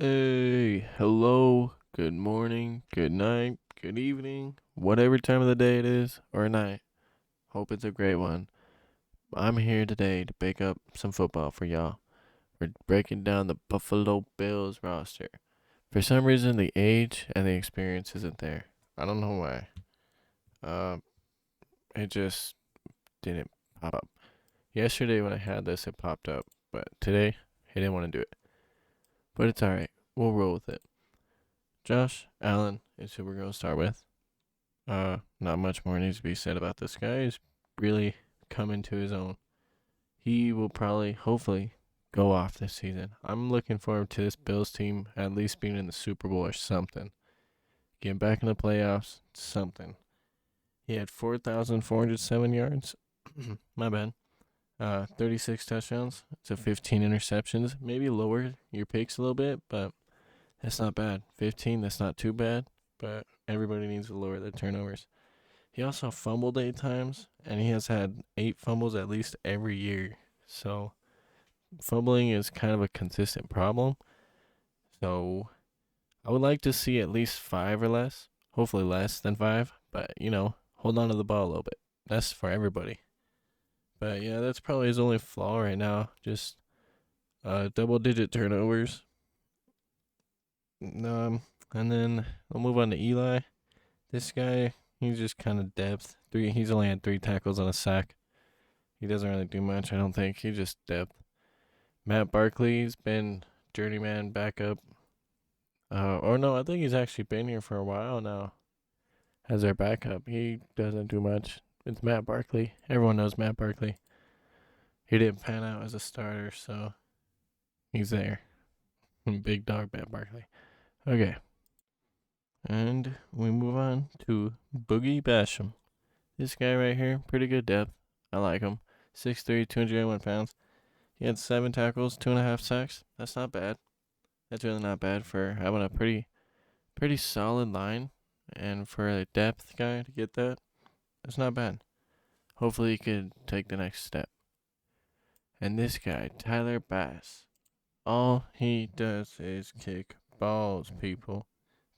Hey, hello, good morning, good night, good evening, whatever time of the day it is or night. Hope it's a great one. I'm here today to pick up some football for y'all. We're breaking down the Buffalo Bills roster. For some reason, the age and the experience isn't there. I don't know why. Uh, it just didn't pop up. Yesterday when I had this, it popped up, but today, I didn't want to do it. But it's alright. We'll roll with it. Josh Allen is who we're going to start with. Not much more needs to be said about this guy. He's really coming to his own. He will probably, hopefully, go off this season. I'm looking forward to this Bills team at least being in the Super Bowl or something. Getting back in the playoffs, something. He had 4,407 yards. My bad. 36 touchdowns to 15 interceptions. Maybe lower your picks a little bit, but that's not bad. 15, that's not too bad, but everybody needs to lower their turnovers. He also fumbled 8 times, and he has had 8 fumbles at least every year. So fumbling is kind of a consistent problem. So I would like to see at least 5 or less. Hopefully less than 5. But, hold on to the ball a little bit. That's for everybody. But yeah, that's probably his only flaw right now. Just double digit turnovers. And then we'll move on to Eli. This guy, he's just kind of depth. He's only had 3 tackles on a sack. He doesn't really do much, I don't think. He's just depth. Matt Barkley's been journeyman backup. Or no, I think he's actually been here for a while now as our backup. He doesn't do much. It's Matt Barkley. Everyone knows Matt Barkley. He didn't pan out as a starter, so he's there. Big dog Matt Barkley. Okay. And we move on to Boogie Basham. This guy right here, pretty good depth. I like him. 6'3", 281 pounds. He had 7 tackles, 2.5 sacks. That's not bad. That's really not bad for having a pretty solid line, and for a depth guy to get that, that's not bad. Hopefully he could take the next step. And this guy, Tyler Bass, all he does is kick balls, people.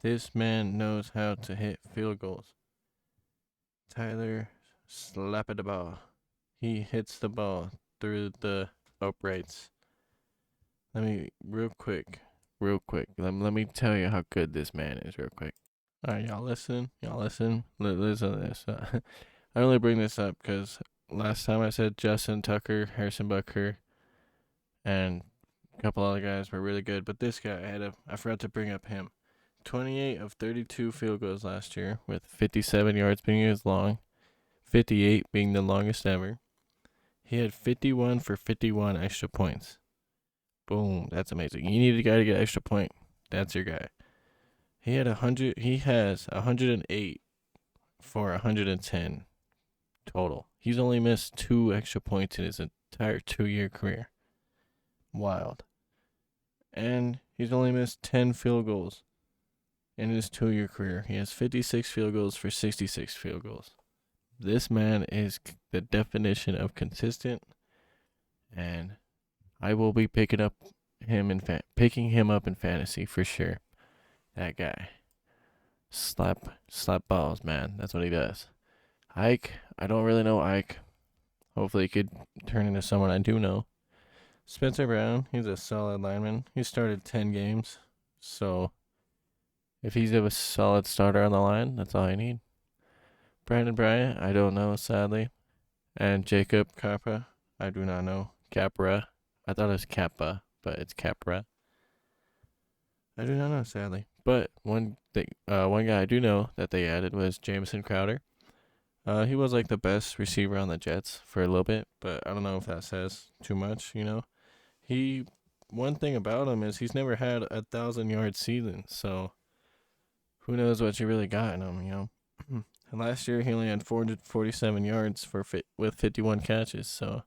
This man knows how to hit field goals. Tyler slap at the ball. He hits the ball through the uprights. Let me real quick. Let me tell you how good this man is real quick. All right, y'all listen. Listen to this. I only bring this up because last time I said Justin Tucker, Harrison Butker, and a couple other guys were really good, but this guy I forgot to bring up him. 28 of 32 field goals last year, with 57 yards being his long, 58 being the longest ever. He had 51 for 51 extra points. Boom, that's amazing. You need a guy to get an extra point. That's your guy. He has 108 for 110 total. He's only missed 2 extra points in his entire 2-year career. Wild. And he's only missed 10 field goals in his 2-year career. He has 56 field goals for 66 field goals. This man is the definition of consistent, and I will be picking him up in fantasy for sure. That guy. Slap balls, man. That's what he does. Ike, I don't really know Ike. Hopefully he could turn into someone I do know. Spencer Brown, he's a solid lineman. He started 10 games. So if he's a solid starter on the line, that's all I need. Brandon Bryant, I don't know, sadly. And Jacob Kappa, I do not know. Capra. I thought it was Kappa, but it's Capra. I do not know, sadly. But one guy I do know that they added was Jameson Crowder. He was like the best receiver on the Jets for a little bit, but I don't know if that says too much, One thing about him is he's never had 1,000-yard season, so who knows what you really got in him, And last year he only had 447 yards with 51 catches, so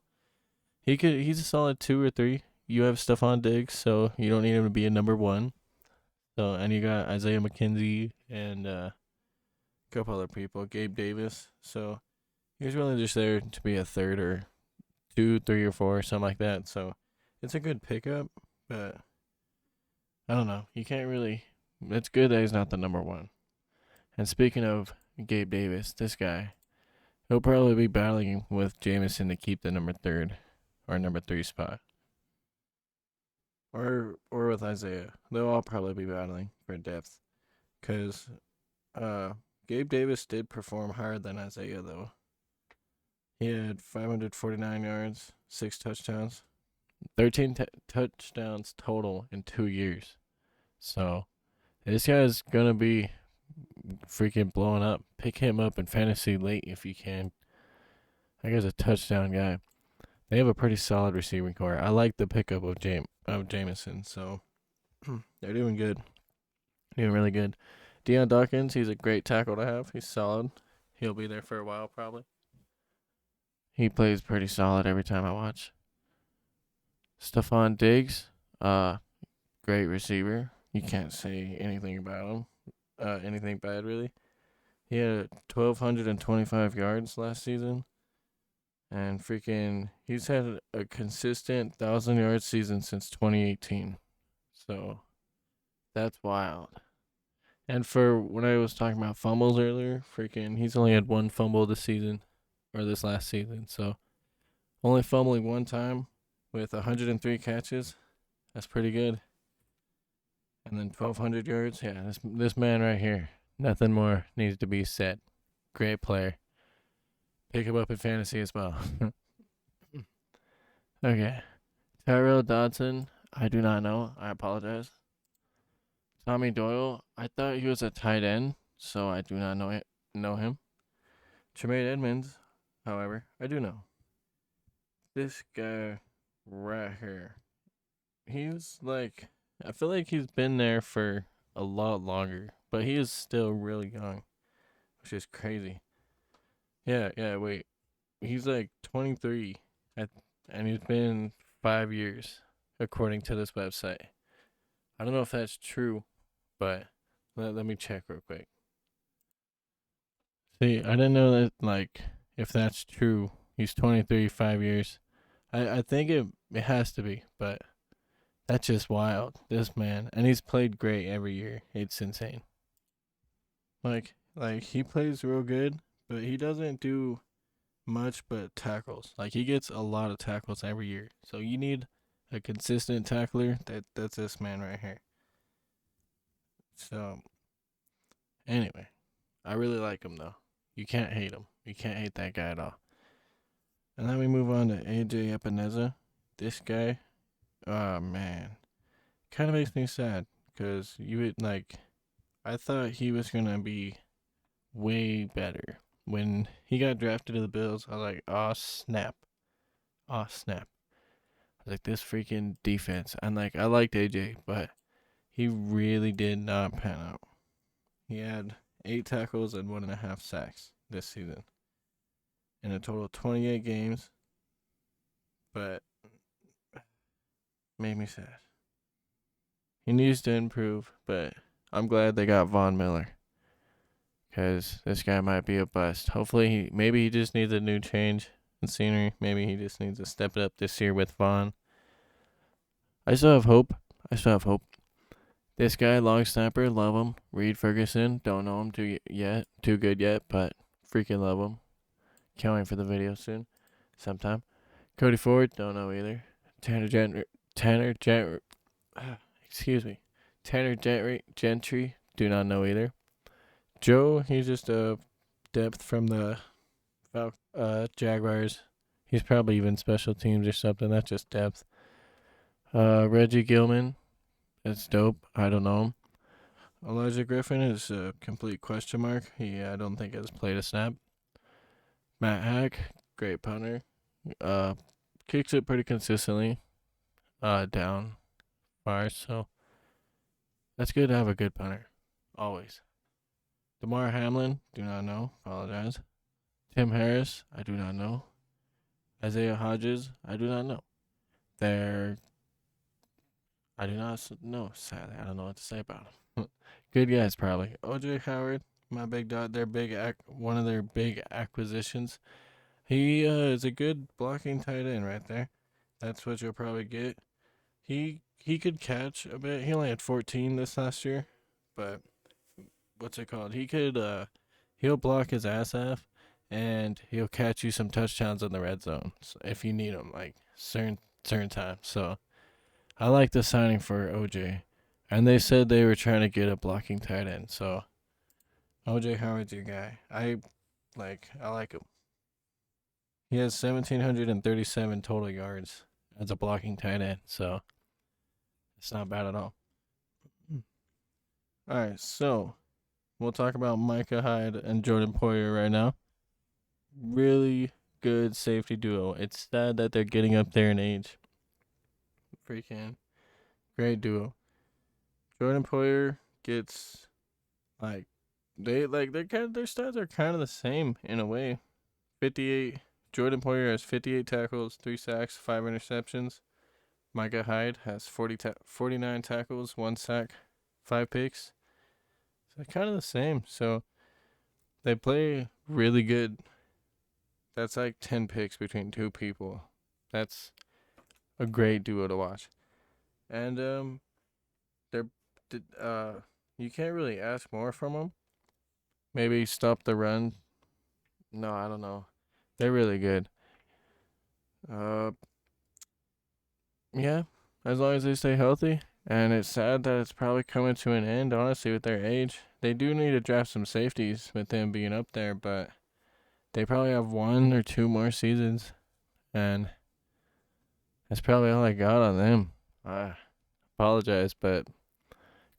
he's a solid 2 or 3. You have Stephon Diggs, so you don't need him to be a number 1. So, and you got Isaiah McKenzie and a couple other people, Gabe Davis. So he's really just there to be a 3rd or 2, 3, or 4, something like that. So it's a good pickup, but I don't know. You can't really. It's good that he's not the number one. And speaking of Gabe Davis, this guy, he'll probably be battling with Jameson to keep the number third or number three spot. Or with Isaiah. They'll all probably be battling for depth. Because Gabe Davis did perform higher than Isaiah, though. He had 549 yards, 6 touchdowns, 13 touchdowns total in 2 years. So this guy's going to be freaking blowing up. Pick him up in fantasy late if you can. That guy's a touchdown guy. They have a pretty solid receiving core. I like the pickup of Jameson, so they're doing good. Doing really good. Deion Dawkins, he's a great tackle to have. He's solid. He'll be there for a while probably. He plays pretty solid every time I watch. Stephon Diggs, great receiver. You can't say anything about him. Anything bad really. He had 1,225 yards last season. And freaking, he's had a consistent 1,000-yard season since 2018. So, that's wild. And for when I was talking about fumbles earlier, freaking, he's only had one fumble this season, or this last season. So, only fumbling one time with 103 catches. That's pretty good. And then 1,200 yards. Yeah, this man right here. Nothing more needs to be said. Great player. Pick him up in fantasy as well. Okay. Tyrell Dodson, I do not know. I apologize. Tommy Doyle, I thought he was a tight end, so I do not know him. Tremaine Edmonds, however, I do know. This guy right here, he's like, I feel like he's been there for a lot longer, but he is still really young, which is crazy. Yeah, wait. He's like 23, and he's been 5 years, according to this website. I don't know if that's true, but let me check real quick. See, I didn't know that, like, if that's true, he's 23, 5 years. I think it has to be, but that's just wild. This man, and he's played great every year. It's insane. Like he plays real good, but he doesn't do much but tackles. Like he gets a lot of tackles every year. So you need a consistent tackler. That's this man right here. So anyway, I really like him though. You can't hate him. You can't hate that guy at all. And then we move on to AJ Eppineza. This guy, oh man, kind of makes me sad because you would like. I thought he was gonna be way better when he got drafted to the Bills. I was like, oh snap, oh snap. I was like, this freaking defense. And like, I liked AJ, but he really did not pan out. He had 8 tackles and 1.5 sacks this season in a total of 28 games, but made me sad. He needs to improve, but I'm glad they got Von Miller because this guy might be a bust. Hopefully, maybe he just needs a new change in scenery. Maybe he just needs to step it up this year with Von. I still have hope. This guy, long snapper, love him. Reed Ferguson, don't know him too good yet, but freaking love him. Can't wait for the video soon, sometime. Cody Ford, don't know either. Tanner Gentry, do not know either. Joe, he's just a depth from the Jaguars. He's probably even special teams or something. That's just depth. Reggie Gilman, that's dope. I don't know him. Elijah Griffin is a complete question mark. I don't think has played a snap. Matt Hack, great punter. Kicks it pretty consistently. Down far, so that's good to have a good punter. Always. DeMar Hamlin, do not know. Apologize. Tim Harris, I do not know. Isaiah Hodges, I do not know. I do not know, sadly. I don't know what to say about them. Good guys, probably. OJ Howard, my big dot. One of their big acquisitions. He is a good blocking tight end right there. That's what you'll probably get. He he could catch a bit. He only had 14 this last year, but what's it called? He'll block his ass off, and he'll catch you some touchdowns in the red zone if you need him, like certain times. So I like the signing for OJ, and they said they were trying to get a blocking tight end. So OJ Howard's your guy. I like him. He has 1,737 total yards as a blocking tight end, so it's not bad at all. All right, so we'll talk about Micah Hyde and Jordan Poyer right now. Really good safety duo. It's sad that they're getting up there in age. Freaking great duo. Jordan Poyer gets their stats are kind of the same in a way. 58. Jordan Poyer has 58 tackles, 3 sacks, 5 interceptions. Micah Hyde has 49 tackles, 1 sack, 5 picks. So kind of the same. So they play really good. That's like 10 picks between 2 people. That's a great duo to watch. And you can't really ask more from them. Maybe stop the run. No, I don't know. They're really good. Yeah, as long as they stay healthy. And it's sad that it's probably coming to an end, honestly, with their age. They do need to draft some safeties with them being up there, but they probably have 1 or 2 more seasons. And that's probably all I got on them. I apologize, but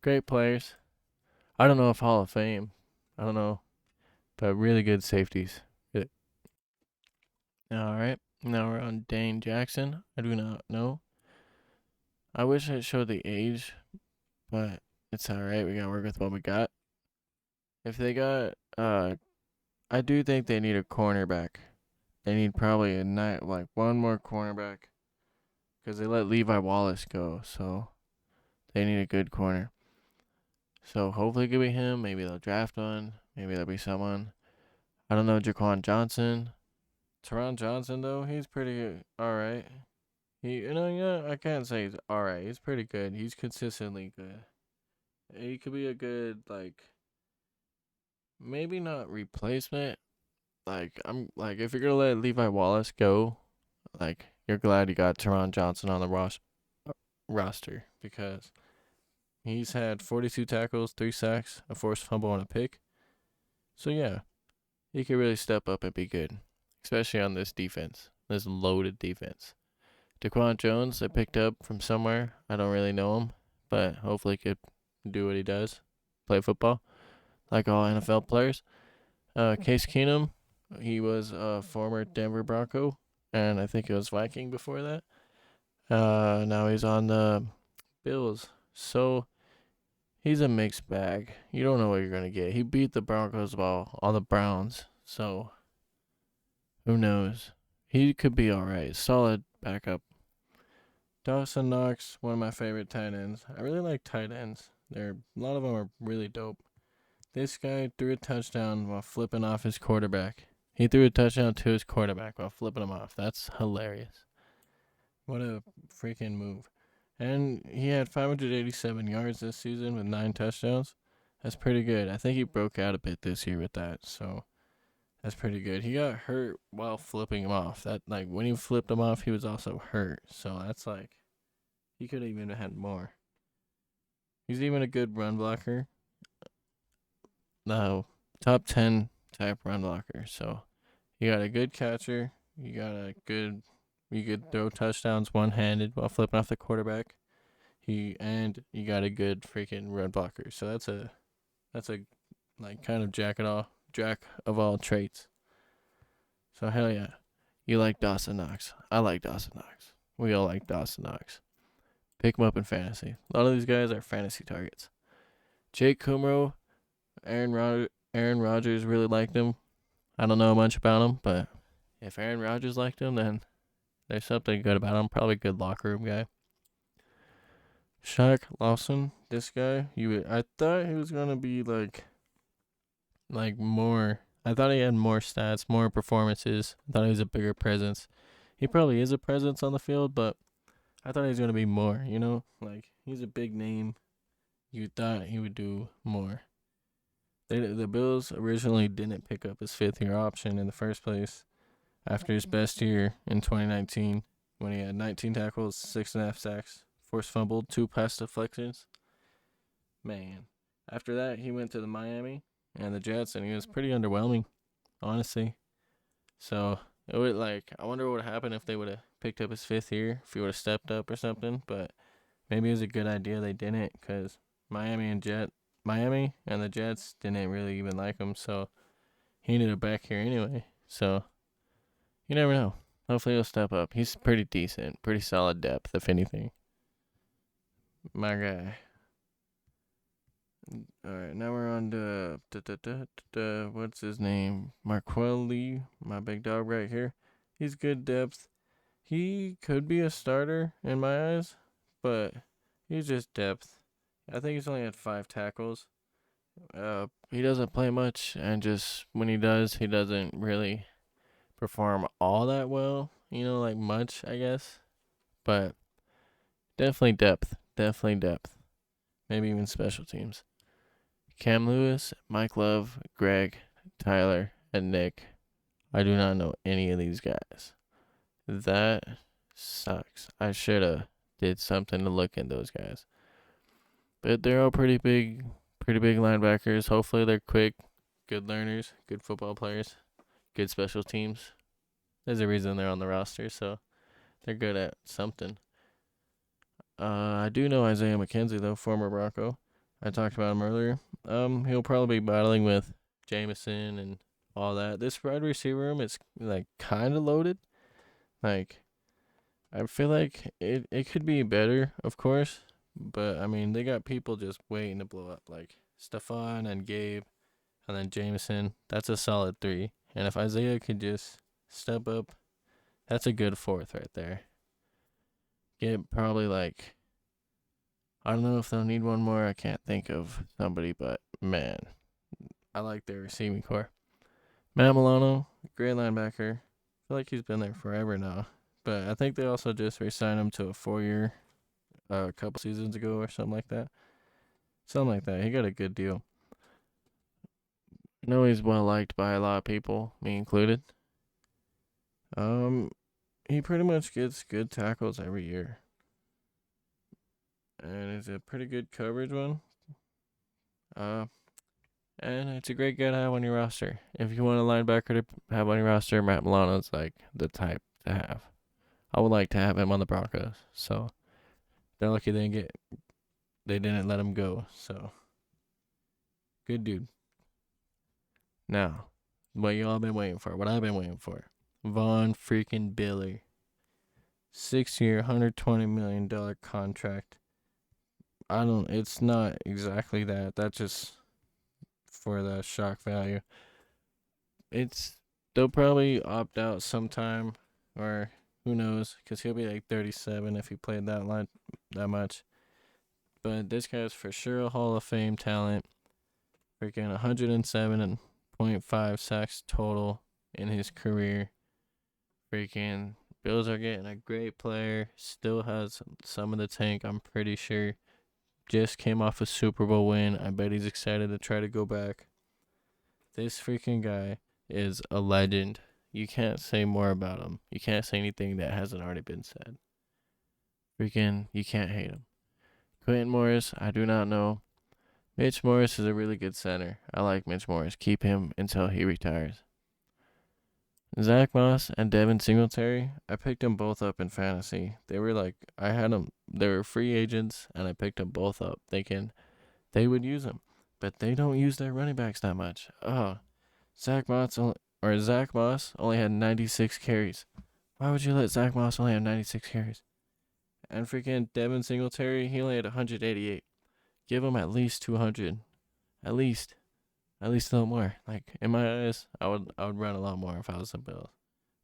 great players. I don't know if Hall of Fame. I don't know. But really good safeties. Good. All right. Now we're on Dane Jackson. I do not know. I wish I showed the age, but it's all right. We got to work with what we got. If they got, I do think they need a cornerback. They need probably one more cornerback because they let Levi Wallace go, so they need a good corner. So hopefully it could be him. Maybe they'll draft one. Maybe there'll be someone. I don't know, Jaquan Johnson. Teron Johnson, though, he's pretty all right. I can't say he's all right. He's pretty good. He's consistently good. He could be a good, maybe not replacement. If you're gonna let Levi Wallace go, you're glad you got Teron Johnson on the roster because he's had 42 tackles, 3 sacks, a forced fumble, and a pick. So yeah, he could really step up and be good, especially on this defense, this loaded defense. Daquan Jones, I picked up from somewhere. I don't really know him, but hopefully he could do what he does, play football, like all NFL players. Case Keenum, he was a former Denver Bronco, and I think it was Viking before that. Now he's on the Bills. So he's a mixed bag. You don't know what you're going to get. He beat the Broncos while on the Browns, so who knows? He could be all right. Solid backup. Dosa Knox, one of my favorite tight ends. I really like tight ends. A lot of them are really dope. This guy threw a touchdown while flipping off his quarterback. He threw a touchdown to his quarterback while flipping him off. That's hilarious. What a freaking move. And he had 587 yards this season with 9 touchdowns. That's pretty good. I think he broke out a bit this year with that, so that's pretty good. He got hurt while flipping him off. When he flipped him off, he was also hurt. So that's he could have even had more. He's even a good run blocker. No, top 10 type run blocker. So you got a good catcher. You could throw touchdowns one-handed while flipping off the quarterback. You got a good freaking run blocker. So that's a kind of jack of all traits. So hell yeah. You like Dosa Knox. I like Dosa Knox. We all like Dosa Knox. Pick him up in fantasy. A lot of these guys are fantasy targets. Jake Kumro, Aaron Rodgers really liked him. I don't know much about him, but if Aaron Rodgers liked him, then there's something good about him. Probably a good locker room guy. Shaq Lawson, this guy, I thought he was gonna be more. I thought he had more stats, more performances. I thought he was a bigger presence. He probably is a presence on the field, but I thought he was gonna be more. You know, like he's a big name. You thought he would do more. The Bills originally didn't pick up his fifth year option in the first place after his best year in 2019 when he had 19 tackles, 6.5 sacks, forced fumbled, 2 pass deflections. Man, after that he went to the Miami and the Jets, and he was pretty underwhelming, honestly. So it would I wonder what would happen if they would have picked up his fifth year, if he would have stepped up or something. But maybe it was a good idea they didn't, because Miami and the Jets didn't really even like him, so he needed a back here anyway. So you never know. Hopefully he'll step up. He's pretty decent, pretty solid depth, if anything. My guy. All right, now we're on to what's his name? Marquel Lee, my big dog right here. He's good depth. He could be a starter in my eyes, but he's just depth. I think he's only had 5 tackles. He doesn't play much, and just when he does, he doesn't really perform all that well. You know, like much, I guess. But definitely depth. Definitely depth. Maybe even special teams. Cam Lewis, Mike Love, Greg, Tyler, and Nick. I do not know any of these guys. That sucks. I should have did something to look in those guys. But they're all pretty big linebackers. Hopefully they're quick, good learners, good football players, good special teams. There's a reason they're on the roster, so they're good at something. I do know Isaiah Mckenzie, though, former Bronco. I talked about him earlier. He'll probably be battling with Jameson and all that. This wide receiver room is kind of loaded. I feel like it could be better, of course, but I mean they got people just waiting to blow up, like Stephon and Gabe, and then Jameson. That's a solid 3. And if Isaiah could just step up, that's a good 4th right there. Get probably I don't know if they'll need one more. I can't think of somebody, but man, I like their receiving core. Matt Milano, great linebacker. I feel like he's been there forever now. But I think they also just re-signed him to a 4-year a couple seasons ago or something like that. Something like that. He got a good deal. I know he's well liked by a lot of people, me included. He pretty much gets good tackles every year. And it's a pretty good coverage one. And it's a great guy to have on your roster. If you want a linebacker to have on your roster, Matt Milano's the type to have. I would like to have him on the Broncos. So they're lucky they didn't let him go. So good dude. Now, what y'all been waiting for? What I've been waiting for? Von freaking Billy. 6-year, $120 million contract. It's not exactly that. That's just for the shock value. They'll probably opt out sometime, or who knows, because he'll be 37 if he played that much. But this guy's for sure a Hall of Fame talent. Freaking 107.5 sacks total in his career. Freaking Bills are getting a great player. Still has some of the tank, I'm pretty sure. Just came off a Super Bowl win. I bet he's excited to try to go back. This freaking guy is a legend. You can't say more about him. You can't say anything that hasn't already been said. Freaking, you can't hate him. Quentin Morris, I do not know. Mitch Morris is a really good center. I like Mitch Morris. Keep him until he retires. Zach Moss and Devin Singletary, I picked them both up in fantasy. They were I had them. They were free agents, and I picked them both up thinking they would use them. But they don't use their running backs that much. Zach Moss only had 96 carries. Why would you let Zach Moss only have 96 carries? And freaking Devin Singletary, he only had 188. Give him at least 200. At least a little more. In my eyes, I would run a lot more if I was the Bills.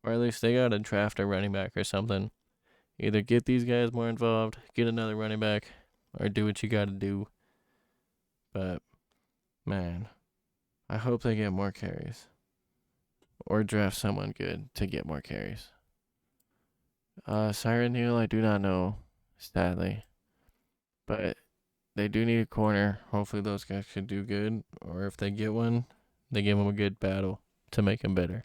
Or at least they gotta draft a running back or something. Either get these guys more involved, get another running back, or do what you gotta do. But man, I hope they get more carries. Or draft someone good to get more carries. Siren Hill, I do not know. sadly. But they do need a corner. Hopefully those guys should do good. Or if they get one, they give them a good battle to make them better.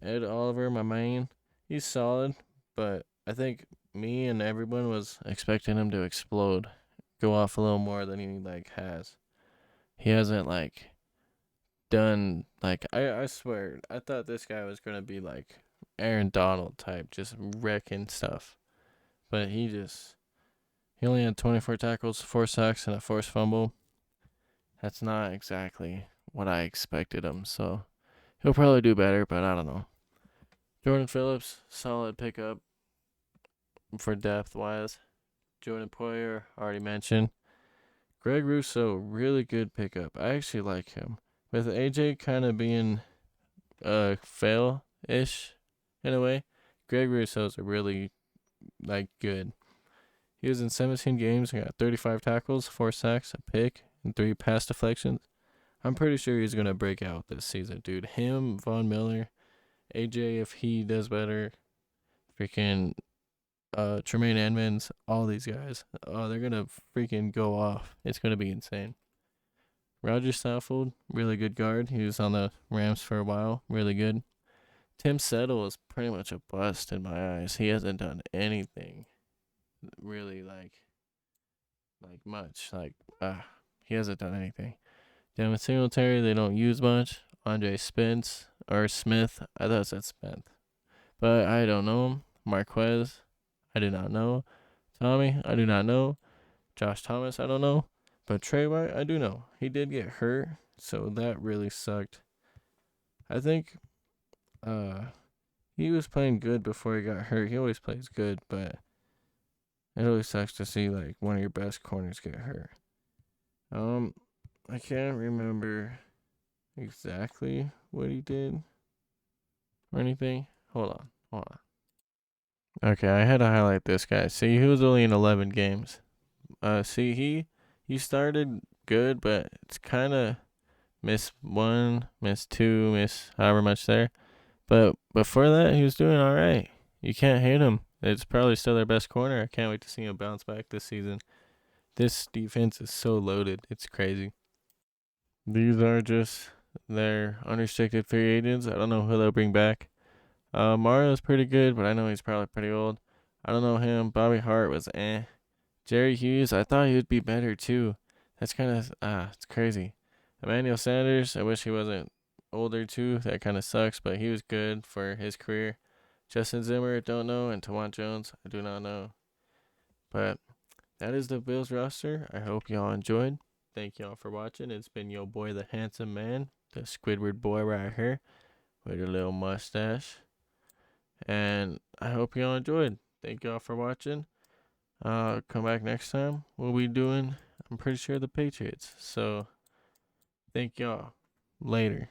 Ed Oliver, my main, he's solid. But I think me and everyone was expecting him to explode. Go off a little more than he has. He hasn't done I swear I thought this guy was gonna be like Aaron Donald type, just wrecking stuff. But he only had 24 tackles, 4 sacks, and a forced fumble. That's not exactly what I expected him, so he'll probably do better, but I don't know. Jordan Phillips, solid pickup for depth wise. Jordan Poyer, already mentioned. Greg Russo, really good pickup. I actually like him. With AJ kind of being fail-ish in a way, Greg Russo's a really good. He was in 17 games and got 35 tackles, 4 sacks, a pick, and 3 pass deflections. I'm pretty sure he's going to break out this season, dude. Him, Von Miller, AJ, if he does better, freaking Tremaine Edmonds, all these guys. Oh, they're going to freaking go off. It's going to be insane. Roger Saffold, really good guard. He was on the Rams for a while. Really good. Tim Settle is pretty much a bust in my eyes. He hasn't done anything really much. He hasn't done anything. Devin Singletary, they don't use much. Andre Smith, I thought it said Smith, but I don't know him. Marquez, I do not know. Tommy, I do not know. Josh Thomas, I don't know. But Trey White, I do know. He did get hurt, so that really sucked. I think he was playing good before he got hurt. He always plays good, but it always sucks to see one of your best corners get hurt. I can't remember exactly what he did or anything. Hold on. Okay, I had to highlight this guy. See, he was only in 11 games. He started good, but it's kind of miss 1, miss 2, miss however much there. But before that, he was doing all right. You can't hate him. It's probably still their best corner. I can't wait to see him bounce back this season. This defense is so loaded. It's crazy. These are just their unrestricted free agents. I don't know who they'll bring back. Mario's pretty good, but I know he's probably pretty old. I don't know him. Bobby Hart was eh. Jerry Hughes, I thought he would be better too. That's kind of, it's crazy. Emmanuel Sanders, I wish he wasn't older too. That kind of sucks, but he was good for his career. Justin Zimmer, don't know. And Tawan Jones, I do not know. But that is the Bills roster. I hope y'all enjoyed. Thank y'all for watching. It's been your boy, the handsome man, the Squidward boy right here with a little mustache. And I hope y'all enjoyed. Thank y'all for watching. Come back next time. We'll be doing, I'm pretty sure, the Patriots. So, thank y'all. Later.